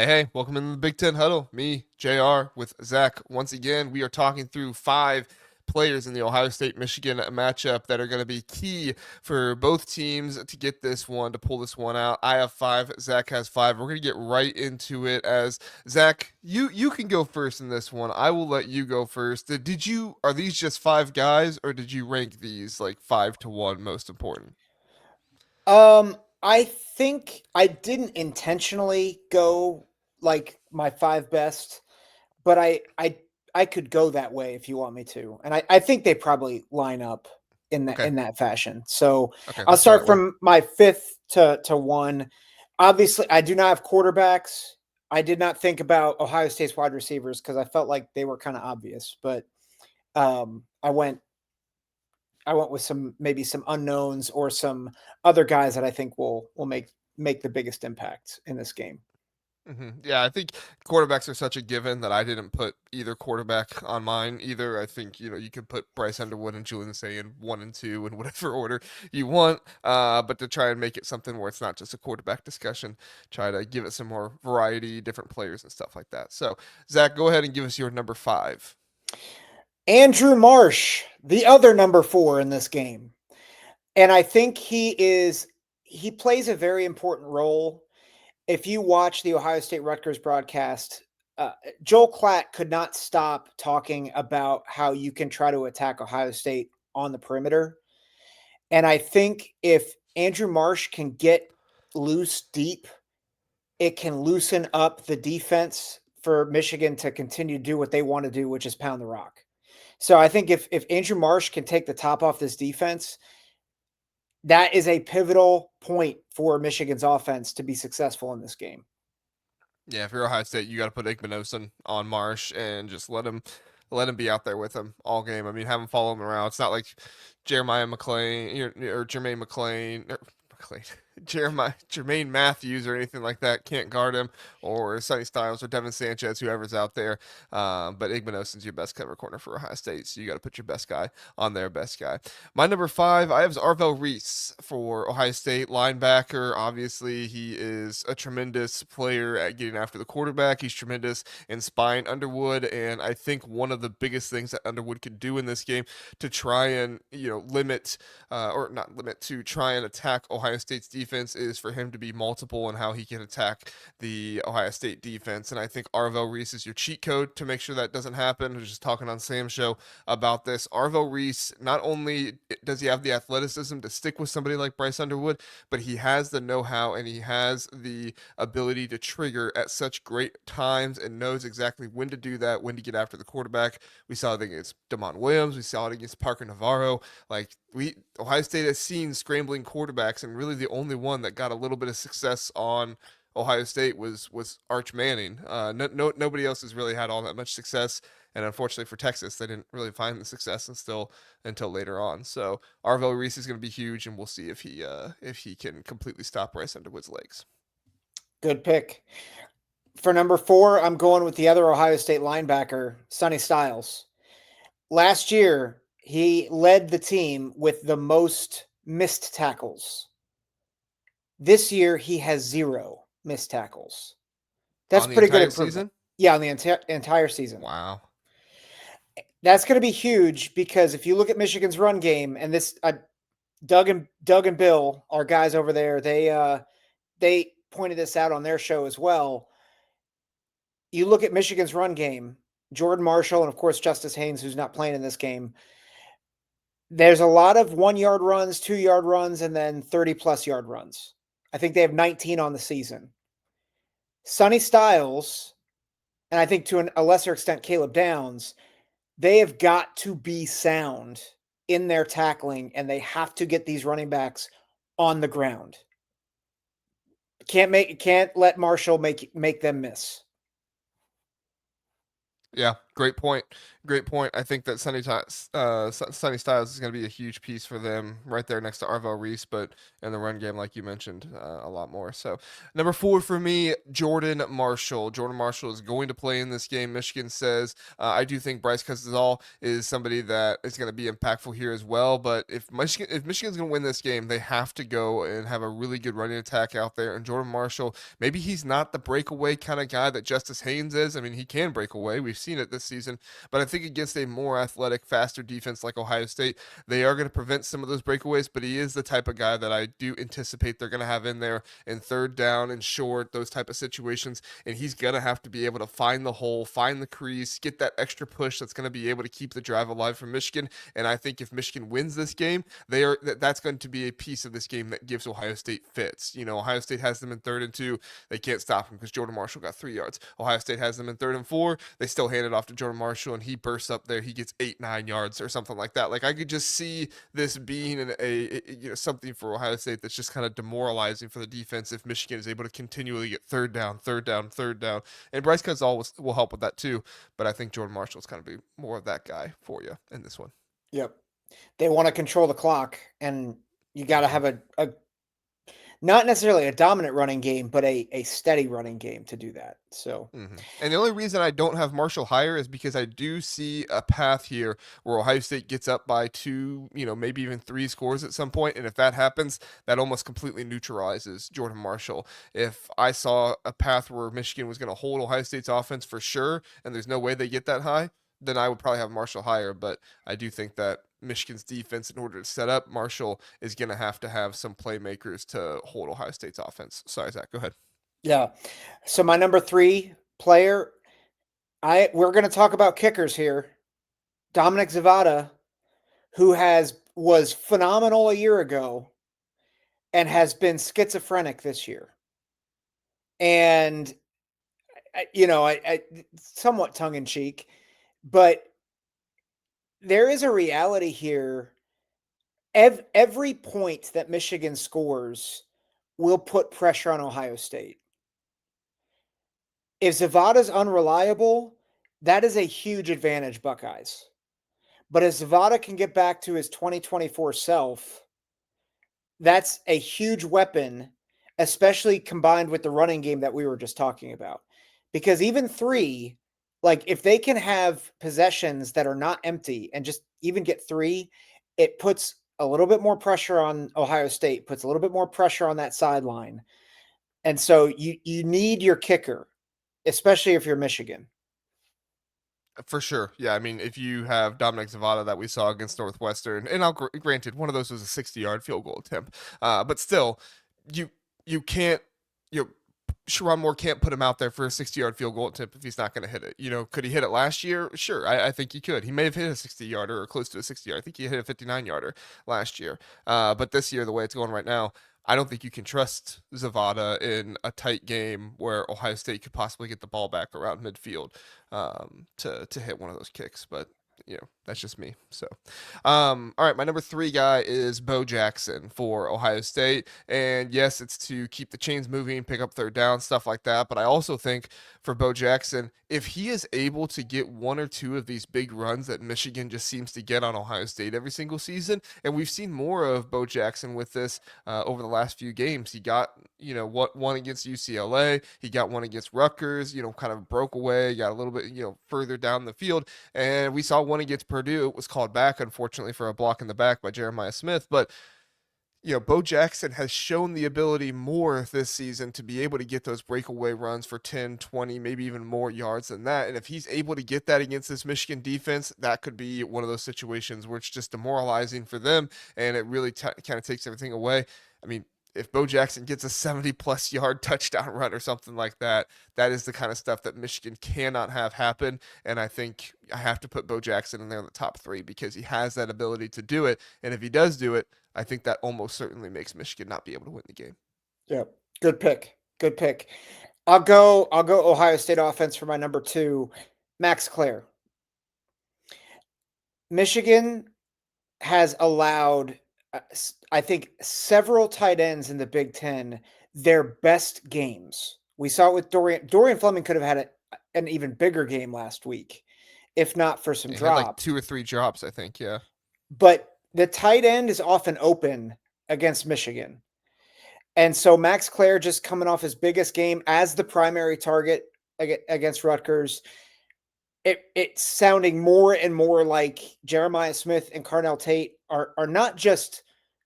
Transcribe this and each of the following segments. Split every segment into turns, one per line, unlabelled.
Hey, welcome in the Big Ten Huddle. Me, Jair, with Zach. Once again, we are talking through five players in the Ohio State Michigan matchup that are going to be key for both teams to get this one, to pull this one out. I have five, Zach has five. We're going to get right into it as Zach, you can go first in this one. I will let you go first. Are these just five guys, or did you rank these like 5 to 1 most important?
I think I didn't intentionally go like my five best, but I could go that way if you want me to. And I think they probably line up
Okay.
in that fashion. So
Okay,
I'll
let's go
start
that way.
from my fifth to one. Obviously, I do not have quarterbacks. I did not think about Ohio State's wide receivers because I felt like they were kind of obvious, but um, I went I went with some maybe some unknowns or some other guys that I think will make the biggest impact in this game.
Yeah, I think quarterbacks are such a given that I didn't put either quarterback on mine either. I think, you could put Bryce Underwood and Julian Sayin 1 and 2 in whatever order you want. But to try and make it something where it's not just a quarterback discussion, try to give it some more variety, different players and stuff like that. So, Zach, go ahead and give us your number five.
Andrew Marsh, the other number 4 in this game. And I think he plays a very important role. If you watch the Ohio State Rutgers broadcast, Joel Klatt could not stop talking about how you can try to attack Ohio State on the perimeter. And I think if Andrew Marsh can get loose deep, it can loosen up the defense for Michigan to continue to do what they want to do, which is pound the rock. So I think if Andrew Marsh can take the top off this defense, that is a pivotal point for Michigan's offense to be successful in this game.
Yeah, if you're Ohio State, you got to put Igmanosin on Marsh and just let him be out there with him all game. I mean, have him follow him around. It's not like Jeremiah McClain or Jermaine McClain or McClain, Jermaine Matthews or anything like that can't guard him, or Sonny Styles or Devin Sanchez, whoever's out there. But Igmanosin's your best cover corner for Ohio State, so you got to put your best guy on their best guy. My number five, I have Arvel Reese for Ohio State linebacker. Obviously, he is a tremendous player at getting after the quarterback. He's tremendous in spying Underwood, and I think one of the biggest things that Underwood can do in this game to try and limit or not limit to try and attack Ohio State's defense is for him to be multiple and how he can attack the Ohio State defense. And I think Arvel Reese is your cheat code to make sure that doesn't happen. I was just talking on Sam's show about this. Arvel Reese, not only does he have the athleticism to stick with somebody like Bryce Underwood, but he has the know-how and he has the ability to trigger at such great times and knows exactly when to do that, when to get after the quarterback. We saw it against Damon Williams. We saw it against Parker Navarro. Like Ohio State has seen scrambling quarterbacks, and really the only one that got a little bit of success on Ohio State was Arch Manning. Nobody else has really had all that much success, and unfortunately for Texas, they didn't really find the success until later on. So Arvel Reese is going to be huge, and we'll see if he can completely stop Bryce Underwood's legs.
Good pick. For number 4, I'm going with the other Ohio State linebacker, Sonny Styles. Last year, he led the team with the most missed tackles. This year, he has 0 missed tackles. That's
On the
pretty good
entire
improvement.
season?
Yeah, on the entire season.
Wow.
That's going to be huge because if you look at Michigan's run game, and this Doug and Bill, our guys over there, they pointed this out on their show as well. You look at Michigan's run game, Jordan Marshall, and of course Justice Haynes, who's not playing in this game. There's a lot of 1 yard runs, 2 yard runs, and then 30+ yard runs. I think they have 19 on the season. Sonny Styles, and I think to a lesser extent Caleb Downs, they have got to be sound in their tackling, and they have to get these running backs on the ground. Can't let Marshall make them miss.
Yeah, Great point. Great point. I think that Sonny Styles is going to be a huge piece for them right there next to Arvel Reese, but in the run game, like you mentioned, a lot more. So, number 4 for me, Jordan Marshall. Jordan Marshall is going to play in this game, Michigan says. I do think Bryce Cousins is somebody that is going to be impactful here as well, but if Michigan's going to win this game, they have to go and have a really good running attack out there. And Jordan Marshall, maybe he's not the breakaway kind of guy that Justice Haynes is. I mean, he can break away. We've seen it this season. But I think against a more athletic, faster defense like Ohio State, they are going to prevent some of those breakaways. But he is the type of guy that I do anticipate they're going to have in there in third down and short, those type of situations. And he's going to have to be able to find the hole, find the crease, get that extra push that's going to be able to keep the drive alive for Michigan. And I think if Michigan wins this game, that's going to be a piece of this game that gives Ohio State fits. Ohio State has them in 3rd and 2. They can't stop him because Jordan Marshall got 3 yards. Ohio State has them in 3rd and 4. They still hand it off to Jordan Marshall, and he bursts up there. He gets 8-9 yards or something like that. Like I could just see this being something for Ohio State that's just kind of demoralizing for the defense if Michigan is able to continually get third down, third down, third down. And Bryce Cousins will help with that too. But I think Jordan Marshall is kind of be more of that guy for you in this one.
Yep. They want to control the clock, and you got to
Mm-hmm.
have a not necessarily a dominant running game, but a steady running game to do that. So,
And the only reason I don't have Marshall higher is because I do see a path here where Ohio State gets up by 2, maybe even 3 scores at some point. And if that happens, that almost completely neutralizes Jordan Marshall. If I saw a path where Michigan was going to hold Ohio State's offense for sure, and there's no way they get that high, then I would probably have Marshall higher. But I do think that Michigan's defense, in order to set up Marshall, is going to have some playmakers to hold Ohio State's offense. Sorry, Zach, go ahead.
yeah. So my number 3 player, we're going to talk about kickers here. Dominic Zvada, who was phenomenal a year ago and has been schizophrenic this year. And I somewhat tongue in cheek, but there is a reality here. Every point that Michigan scores will put pressure on Ohio State. If Zavada's unreliable, that is a huge advantage, Buckeyes. But if Zvada can get back to his 2024 self, that's a huge weapon, especially combined with the running game that we were just talking about. Because even 3, like if they can have possessions that are not empty and just even get 3, it puts a little bit more pressure on Ohio State, puts a little bit more pressure on that sideline. And so you need your kicker, especially if you're Michigan.
For sure. Yeah. I mean, if you have Dominic Zavada that we saw against Northwestern, and granted, one of those was a 60-yard field goal attempt, but still, you you can't, you know, Sharon Moore can't put him out there for a 60-yard field goal attempt if he's not going to hit it. Could he hit it last year? Sure. I think he could. He may have hit a 60-yarder or close to a 60-yard. I think he hit a 59-yarder last year. But this year, the way it's going right now, I don't think you can trust Zavada in a tight game where Ohio State could possibly get the ball back around midfield to hit one of those kicks. But that's just me. So, all right, my number 3 guy is Bo Jackson for Ohio State, and yes, it's to keep the chains moving, pick up third down, stuff like that. But I also think for Bo Jackson, if he is able to get 1 or 2 of these big runs that Michigan just seems to get on Ohio State every single season, and we've seen more of Bo Jackson with this over the last few games. He got one against UCLA, he got one against Rutgers. Kind of broke away, got a little bit further down the field, and we saw one against Purdue. It was called back, unfortunately, for a block in the back by Jeremiah Smith. But Bo Jackson has shown the ability more this season to be able to get those breakaway runs for 10, 20, maybe even more yards than that. And if he's able to get that against this Michigan defense, that could be one of those situations where it's just demoralizing for them and it really kind of takes everything away. I mean, if Bo Jackson gets a 70-plus yard touchdown run or something like that, that is the kind of stuff that Michigan cannot have happen. And I think I have to put Bo Jackson in there in the top 3 because he has that ability to do it. And if he does do it, I think that almost certainly makes Michigan not be able to win the game.
Yeah. Good pick. Good pick. I'll go Ohio State offense for my number 2, Max Clare. Michigan has allowed, I think, several tight ends in the Big Ten their best games. We saw it with Dorian. Dorian Fleming could have had an even bigger game last week. if not for some
He had like
drops.
2 or 3 drops, I think. Yeah.
But the tight end is often open against Michigan. And so Max Clare just coming off his biggest game as the primary target against Rutgers, it's sounding more and more like Jeremiah Smith and Carnell Tate are not just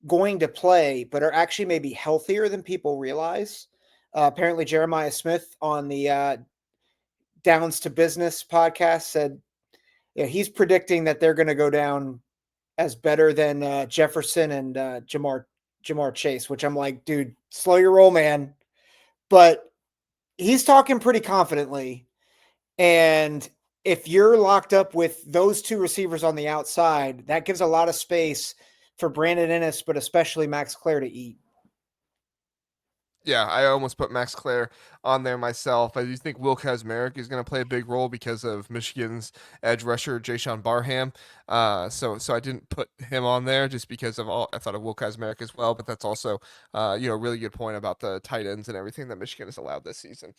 going to play, but are actually maybe healthier than people realize. Apparently, Jeremiah Smith on the Downs to Business podcast said, yeah, he's predicting that they're going to go down as better than Jefferson and Jamar Chase, which I'm like, dude, slow your roll, man. But he's talking pretty confidently. And if you're locked up with those two receivers on the outside, that gives a lot of space for Brandon Ennis, but especially Max Clare to eat.
Yeah, I almost put Max Clare on there myself. I do think Will Kazmarek is going to play a big role because of Michigan's edge rusher Jayshawn Barham. So I didn't put him on there just because of all. I thought of Will Kazmarek as well, but that's also a really good point about the tight ends and everything that Michigan has allowed this season.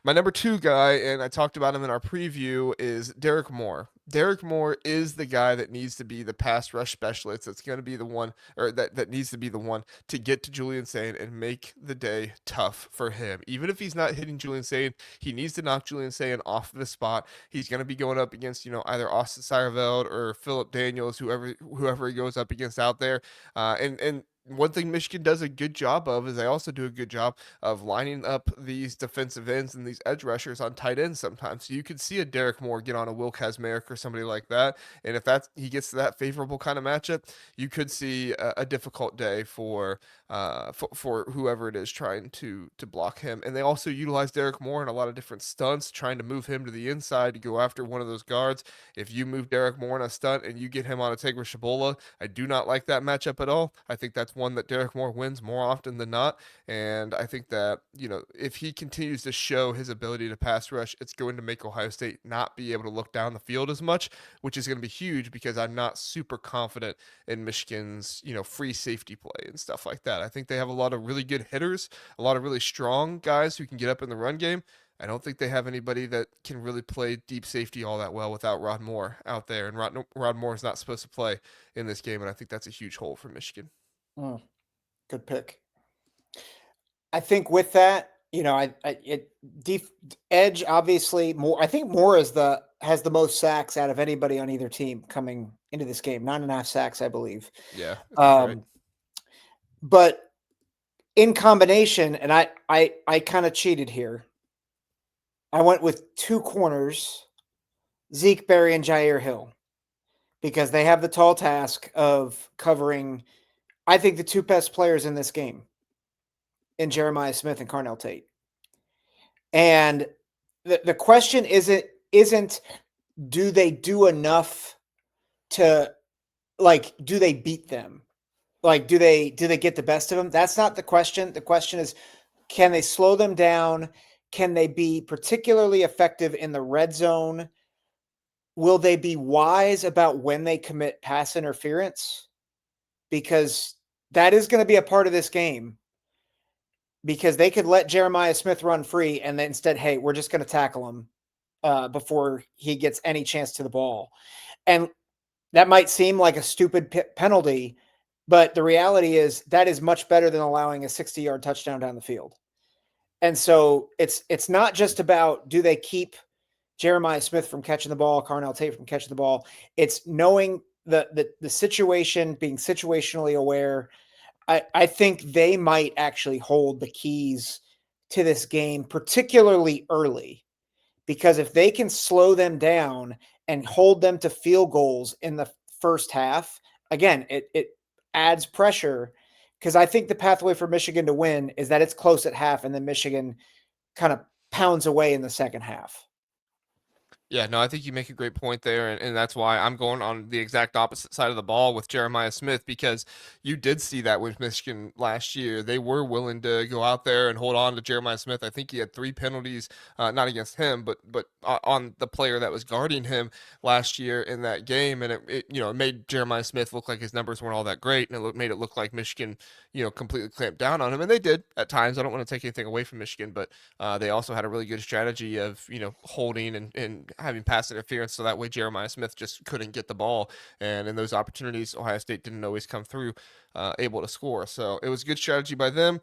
My number 2 guy, and I talked about him in our preview, is Derrick Moore. Derrick Moore is the guy that needs to be the pass rush specialist. That's going to be the one, or that needs to be the one to get to Julian Sayin and make the day tough for him. Even if he's not hitting Julian Sayin, he needs to knock Julian Sayin off of the spot. He's going to be going up against, either Austin Seierveld or Philip Daniels, whoever he goes up against out there. And one thing Michigan does a good job of is they also do a good job of lining up these defensive ends and these edge rushers on tight ends sometimes. So you could see a Derrick Moore get on a Will Kazmarek or somebody like that. And if he gets to that favorable kind of matchup, you could see a difficult day for whoever it is trying to block him. And they also utilize Derrick Moore in a lot of different stunts, trying to move him to the inside to go after one of those guards. If you move Derrick Moore in a stunt and you get him on a Tegra Shabola, I do not like that matchup at all. I think that's one that Derrick Moore wins more often than not. And I think that, if he continues to show his ability to pass rush, it's going to make Ohio State not be able to look down the field as much, which is going to be huge because I'm not super confident in Michigan's, free safety play and stuff like that. I think they have a lot of really good hitters, a lot of really strong guys who can get up in the run game. I don't think they have anybody that can really play deep safety all that well without Rod Moore out there. And Rod Moore is not supposed to play in this game. And I think that's a huge hole for Michigan.
Mm, good pick. I think with that, deep edge obviously more. I think Moore has the most sacks out of anybody on either team coming into this game. 9.5 sacks, I believe.
Yeah, that sounds right.
But in combination, and I kind of cheated here. I went with 2 corners, Zeke Berry and Jair Hill, because they have the tall task of covering, I think, the 2 best players in this game in Jeremiah Smith and Carnell Tate. And the question isn't do they do enough to, like, do they beat them? Like, do they get the best of them? That's not the question. The question is, can they slow them down? Can they be particularly effective in the red zone? Will they be wise about when they commit pass interference? Because that is going to be a part of this game. Because they could let Jeremiah Smith run free and then instead, hey, we're just going to tackle him before he gets any chance to the ball. And that might seem like a stupid penalty, but the reality is that is much better than allowing a 60-yard touchdown down the field. And so it's not just about, do they keep Jeremiah Smith from catching the ball, Carnell Tate from catching the ball. It's knowing the situation, being situationally aware. I think they might actually hold the keys to this game, particularly early, because if they can slow them down and hold them to field goals in the first half, again, it adds pressure, because I think the pathway for Michigan to win is that it's close at half and then Michigan kind of pounds away in the second half.
Yeah, no, I think you make a great point there, and that's why I'm going on the exact opposite side of the ball with Jeremiah Smith, because you did see that with Michigan last year. They were willing to go out there and hold on to Jeremiah Smith. I think he had 3 penalties, not against him, but on the player that was guarding him last year in that game, and it made Jeremiah Smith look like his numbers weren't all that great, and made it look like Michigan completely clamped down on him, and they did at times. I don't want to take anything away from Michigan, but they also had a really good strategy of holding and having pass interference, so that way Jeremiah Smith just couldn't get the ball, and in those opportunities, Ohio State didn't always come through, able to score. So it was good strategy by them.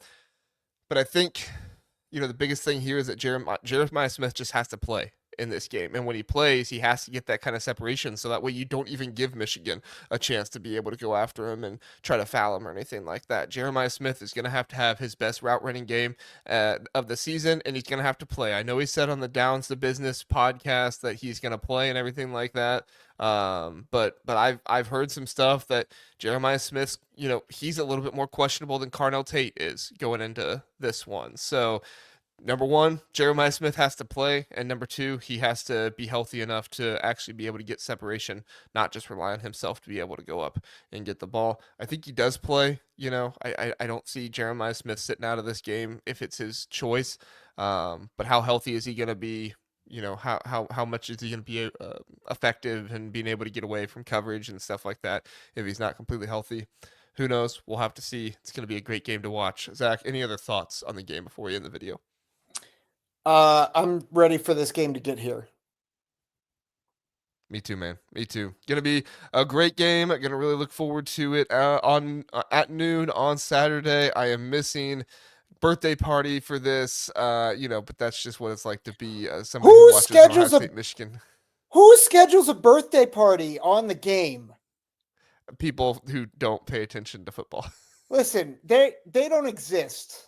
But I think, the biggest thing here is that Jeremiah Smith just has to play in this game. And when he plays, he has to get that kind of separation. So that way you don't even give Michigan a chance to be able to go after him and try to foul him or anything like that. Jeremiah Smith is going to have his best route running game of the season, and he's going to have to play. I know he said on the Downs to Business podcast that he's going to play and everything like that. But I've heard some stuff that Jeremiah Smith's, he's a little bit more questionable than Carnell Tate is going into this one. So number one, Jeremiah Smith has to play, and number two, he has to be healthy enough to actually be able to get separation, not just rely on himself to be able to go up and get the ball. I think he does play. I don't see Jeremiah Smith sitting out of this game if it's his choice. But how healthy is he going to be? How much is he going to be effective and being able to get away from coverage and stuff like that if he's not completely healthy? Who knows? We'll have to see. It's going to be a great game to watch. Zach, any other thoughts on the game before we end the video?
I'm ready for this game to get here.
Me too, man. Me too. Gonna be a great game. Gonna really look forward to it on at noon on Saturday. I am missing birthday party for this, but that's just what it's like to be somebody who watches Ohio State, Michigan.
Who schedules a birthday party on the game?
People who don't pay attention to football.
Listen, they don't exist.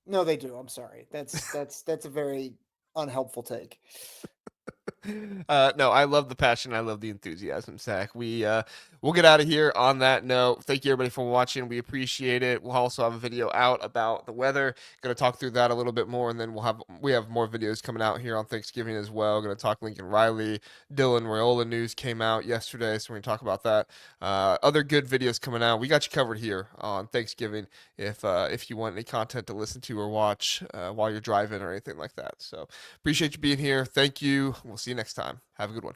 No, they do. I'm sorry. That's a very unhelpful take.
No, I love the passion. I love the enthusiasm, Zach. We'll get out of here on that note. Thank you everybody for watching. We appreciate it. We'll also have a video out about the weather. Going to talk through that a little bit more, and then we have more videos coming out here on Thanksgiving as well. Going to talk Lincoln Riley, Dylan Raiola news came out yesterday, so we're going to talk about that. Other good videos coming out. We got you covered here on Thanksgiving if you want any content to listen to or watch while you're driving or anything like that. So appreciate you being here. Thank you. We'll see you next time. Have a good one.